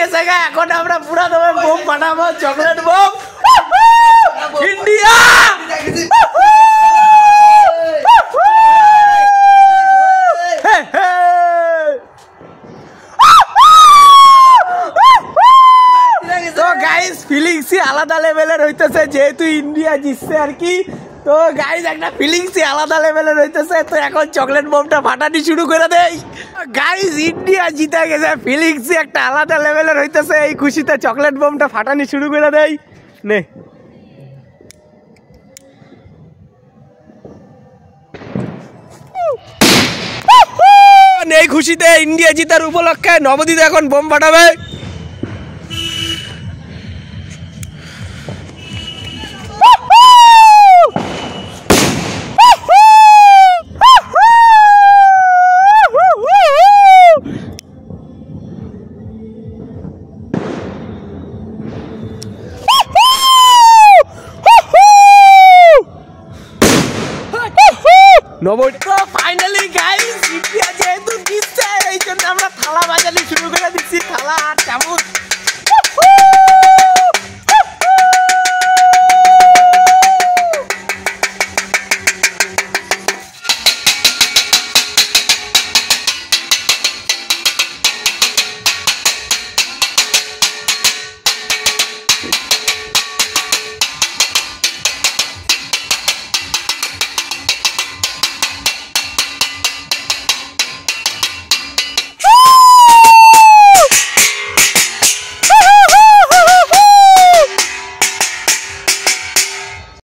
গেছে গা, এখন আমরা পুরা দমে বোম বানাবো, চকলেট বোম। ইন্ডিয়া তো গাইস ফিলিংসই আলাদা লেভেলের হইতেছে, যেহেতু ইন্ডিয়া জিতছে আর কি। তো গাইস একটা ফিলিংসই আলাদা লেভেলের হইতেছে। তো এখন চকলেট বোমটা ফাটানি শুরু করে দেই। গাইস ইন্ডিয়া জিতে গেছে, ফিলিংসই একটা আলাদা লেভেলের হইতেছে। এই খুশিতে চকলেট বোমটা ফাটানি শুরু করে দেই। নে এই খুশিতে ইন্ডিয়া জিতার উপলক্ষে নবদ্বীপে এখন বোম ফাটাবে। ফাইনালি গাইস ইন্ডিয়া যেহেতু জিতছে, এই জন্য আমরা থালা বাজালি শুরু করে দিচ্ছি, থালা আর চামচ।